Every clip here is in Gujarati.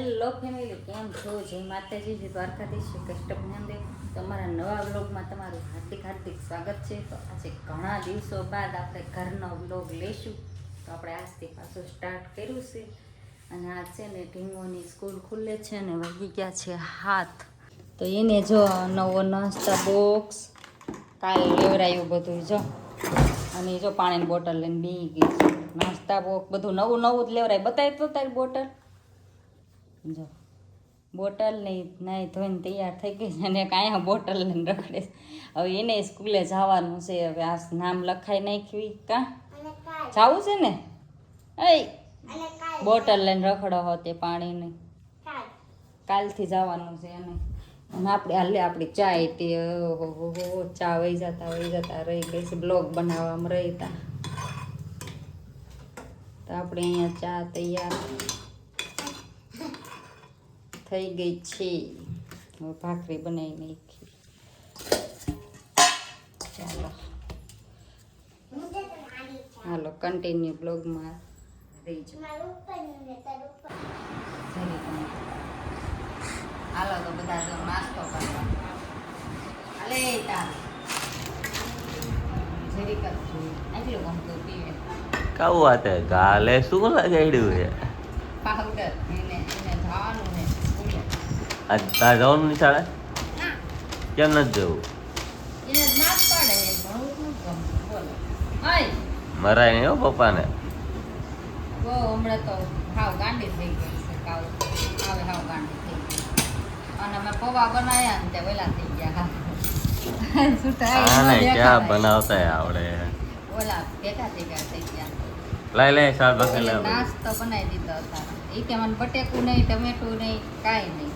હેલો ફેમિલી, કેમ છો? જય માતાજી, જય દ્વારકાધીશ, કષ્ટભંજન તમારા નવા વ્લોગમાં તમારું હાર્દિક હાર્દિક સ્વાગત છે. તો આજે ઘણા દિવસો બાદ આપણે ઘરનો વ્લોગ લઈશું. તો આપણે આજથી પાછું સ્ટાર્ટ કર્યું છે. અને આજ છે ને ઢીંગોની સ્કૂલ ખુલે છે ને વાગી ગયા છે 7. તો એને જો નવો નાસ્તા બોક્સ કાલે લેવરાયું બધું જો. અને જો પાણીની બોટલ લઈને બી ગઈ છે. નાસ્તા બોક્સ બધું નવું નવું જ લેવરાય. બતાવી તો તારી બોટલ જો. બોટલ નહીં નાહી ધોઈને તૈયાર થઈ ગઈ છે અને કાંઈ બોટલ લઈને રખડે. હવે એને સ્કૂલે જવાનું છે. હવે આ નામ લખાઈ નાખ્યું કાં જવું છે ને? એ બોટલ લઈને રખડો હો તે પાણીની. કાલથી જવાનું છે એને. અને આપણે હાલે આપણી ચા તે ચા વહી જતા રહી ગઈ છે. બ્લોગ બનાવવામાં રહીતા તો આપણે અહીંયા ચા તૈયાર થઈ ગઈ છે. હવે ભાખરી બનાવી નાખી. ચાલો હાલો કન્ટિન્યુ બ્લોગમાં રહીજો. હાલો તો બધા જો નાસ્તો કરવા હાલે તા જરી કરજો આટલું ગમતું પીવે. કાવું વાત હે ગાલે શું લગાડ્યું છે? પાવડર એને જવાનું ને સ્કૂલે. આજ તાર જવાનું ની શાળે? કેમ નથી જવું? એને ના પાડે એ ભણવું શું ગમતું બોલો. હાય મરાય નહીં હો પપ્પાને. બહુ હમણાં તો હાવ ગાંડી થઈ ગઈ છે. કાવ હવે હાવ ગાંડી થઈ ગઈ. અને અમે પૌવા બનાવ્યા ને તે વેલા થઈ ગયા. આને ક્યાં બનાવતા આવડે? ઓલા ભેગા થઈ ગયા. લાય લાય શાક બકે લાવ. નાસ્તો બનાવી દીધો હતા. એ કે મને બટેકું નહીં, ટમેટું નહીં, કાંઈ નહીં.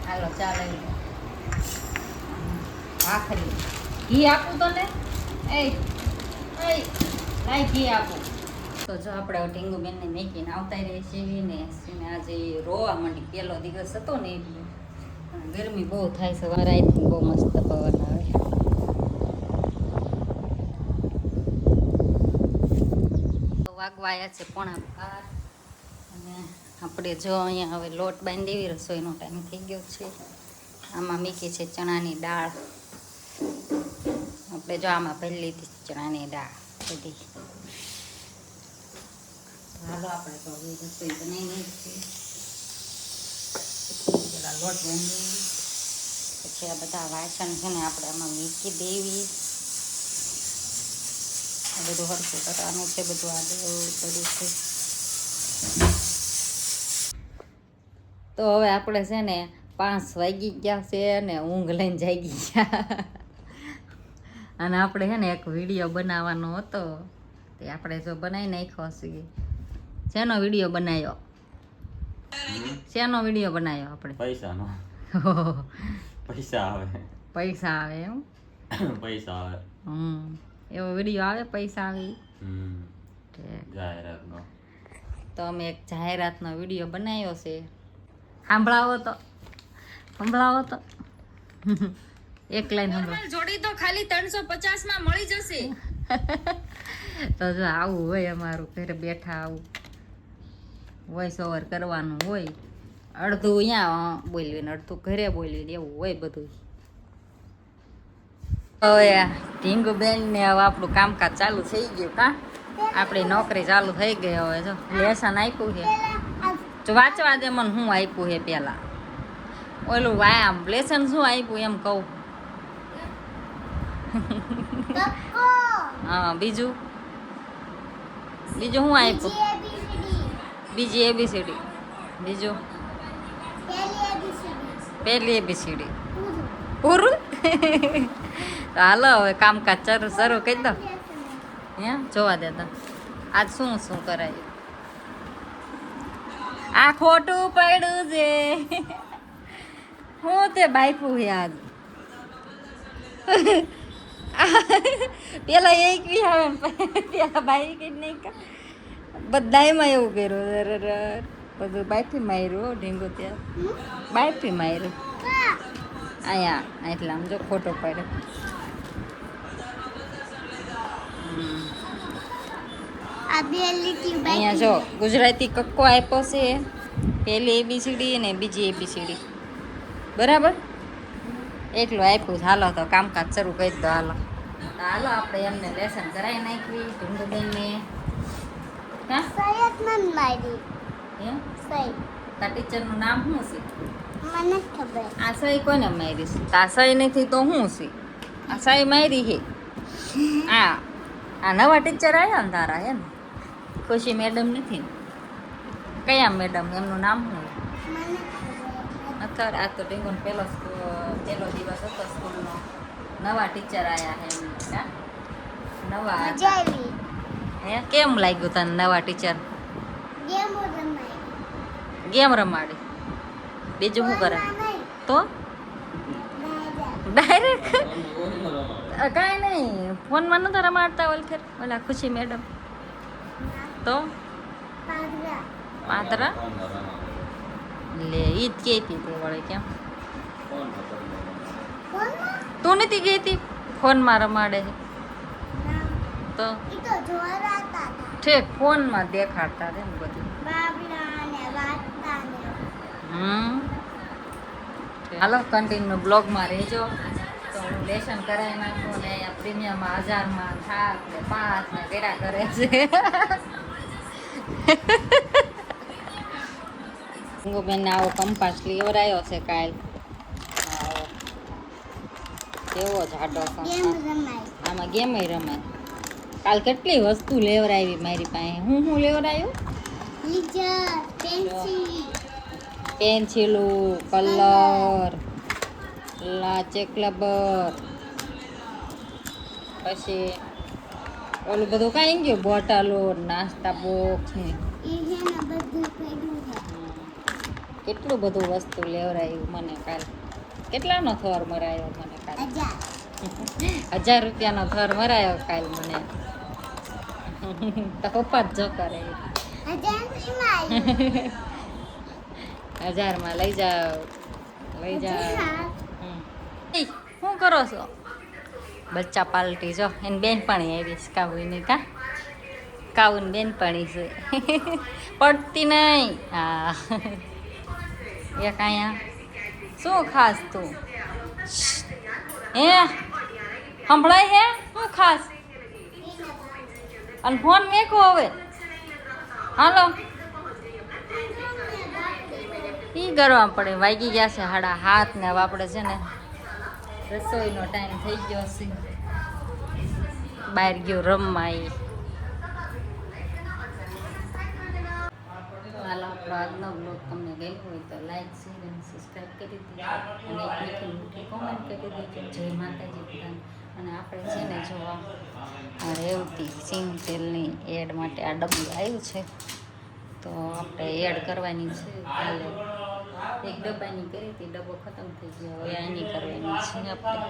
હાલો ચાલે ભાખરી ઘી આપું તો ને એ લાય ઘી આપું. તો જો આપણે ઢીંગુબેનને મેકીને આવતા રહે છે ને આજે રોવા માંડી. પહેલો દિવસ હતો ને એટલે ગરમી બહુ થાય છે. વારાયથી બહુ મસ્ત પવન આવે. વાગવાયા છે 11:30 અને આપણે જો અહીંયા હવે લોટ બાંધી દેવી. રસોઈનો ટાઈમ થઈ ગયો છે. આમાં મીકી છે ચણાની દાળ. આપણે જો આમાં ભરી લીધી ચણાની દાળ બધી. હાલો આપણે તો હવે રસોઈ બનાવી નાખીએ. પેલા લોટ બાંધી પછી આ બધા વાસણ છે ને આપણે આમાં મીકી દેવી. આ બધું હરખું કરવાનું છે. બધું આ દેવું પડ્યું છે. તો હવે આપણે છે ને 5 વાગી ગયા છે ને ઊંઘ લઈને જાગી ગયા. અને આપણે છે ને એક વિડીયો બનાવવાનો હતો તે આપણે જો બનાવી નાખ્યો છે. શેનો વિડીયો બનાવ્યો? શેનો વિડીયો બનાવ્યો આપણે? પૈસાનો. પૈસા આવે. પૈસા આવે એમ? પૈસા આવે. એવો વિડીયો આવે પૈસા આવે? જાહેરાતનો. તો અમે એક જાહેરાતનો વિડીયો બનાવ્યો છે. સંભળાવો તો એક લાઈન સંભળાવો. જોડી તો ખાલી 350 માં મળી જશે. તો જો આવું હોય અમારું ઘરે બેઠા આવું વોઇસ ઓવર કરવાનું હોય. અડધું અહીંયા બોલવી ને અડધું ઘરે બોલવી એવું હોય બધું. હવે ઢીંગુબેન ને હવે આપણું કામકાજ ચાલુ થઈ ગયું. કાં આપણી નોકરી ચાલુ થઈ ગઈ. હવે જો લેસન આપ્યું છે. જો વાંચવા દે મને શું આપ્યું છે પેલા. ઓલું વાયામ લેસન શું આપ્યું એમ કહું. હા બીજું શું આપ્યું? બીજી ABCD. બીજું પહેલી ABCD પૂરું. તો હાલો હવે કામકાજ શરૂ કરી દો. જોવા દેતા આજ શું કરાયું. આ ખોટું પડ્યું છે. હું તે બાઈપું છે આજ. પેલા એક બી આવે ને પેલા બાઈક જ નહીં. બધામાં એવું કર્યું. બધું બાઈફી માર્યું. ઢીંગો ત્યાં બાઈફી માર્યું. અહીંયા એટલે આમ જો ખોટો પડે. આ બે લીટી અહીંયા જો ગુજરાતી કક્કો આપ્યો છે, પહેલી ABCD અને બીજી ABCD, બરાબર એટલું આપ્યું છે. હાલો તો કામકાજ શરૂ કરી દો. હાલો તો હાલો આપણે એમને લેસન કરાવી નાખવી ઢુંગુબેનને. હા સૈયદ મન મારી એમ સૈ તાર ટીચરનું નામ શું છે? મને ખબર આ સહી કોને મારી છે? આ સહી નથી તો શું છે? આ સહી મારી છે. આ નવા ટીચર આવ્યા ને તારા હે ને? ખુશી મેડમ નથી ને? કયા મેડમ? એમનું નામ શું? મને ખબર અત્યારે આ તો ટીંગોન પહેલો દિવસ હતો સ્કૂલનો. નવા ટીચર આવ્યા હે એમને. હા નવા મજા હતા. આવી હે કેમ લાગ્યું તને નવા ટીચર? ગેમ રમાઈ ગેમ રમાડી, બીજું શું કરે તો? ડાયરેક્ટ કાંઈ નહીં, ફોનમાં નતા રમાડતા ઓલખેર ઓલા ખુશી મેડમ તો પાતરા લે ઈ જ કહેતી હતી વળી. કેમ તું નથી કહેતી ફોનમાં રમાડે છે તો? ઠીક ફોનમાં દેખાડતા હતા ને બધું. હાલો કન્ટિન્યુ બ્લોગમાં રહેજો. તો હું લેસન કરાવી નાખું ને અહીંયા પ્રીમિયમમાં 1000માં થાક ને 5 ને કર્યા કરે છે. ગંગુબેનને આવો કંપાસ લેવરાયો છે કાલ. આવો કેવો જાડો આમાં ગેમય રમાય. કાલ કેટલી વસ્તુ લેવરાવી મારી પાસે. હું લેવરાયું? પેન્સિલું, કલર, ચેક રબર, પછી ઓલું બધું કાંઈ ગયું, બોટલો, નાસ્તા બોક્સ ને કેટલું બધું વસ્તુ લેવરાયું મને કાલ. કેટલાનો થર મરાયો મને કાલ? 1000 રૂપિયાનો થર મરાયો કાલ મને. તો પપ્પા જ જો કરે 1000માં લઈ જાઓ. શું કરો છો? બચ્ચા પાલટી જો એની બેનપણી આવીશ કાવુની. કાવુની બેનપણી છે. પડતી નહીં. હા એક અહીંયા શું ખાસ તું? હે સંભળાય હે? શું ખાસ? અને ફોન મેકો હવે. હાલો ઈ કરવા પડે. વાગી ગયા છે 7:30 ને હવે આપણે છે ને રસોઈનો ટાઈમ થઈ ગયો છે. બહાર ગયો રમવા. હાલો આપણો આજનો બ્લોગ તમને ગમ્યો હોય તો લાઈક શેર અને સબસ્ક્રાઈબ કરી દેજો અને એક મીઠી મીઠી કોમેન્ટ કરી દેજો. જય માતાજી બધાને. અને આપણે છે ને જોવા રેવતી સિંગ તેલની એડ માટે આ ડબ્બું આવ્યું છે તો આપણે એડ કરવાની છે. કાલે એક ડબ્બાની કરી હતી, ડબ્બો ખતમ થઈ ગયો, હવે આની કરવાની છે આપણે.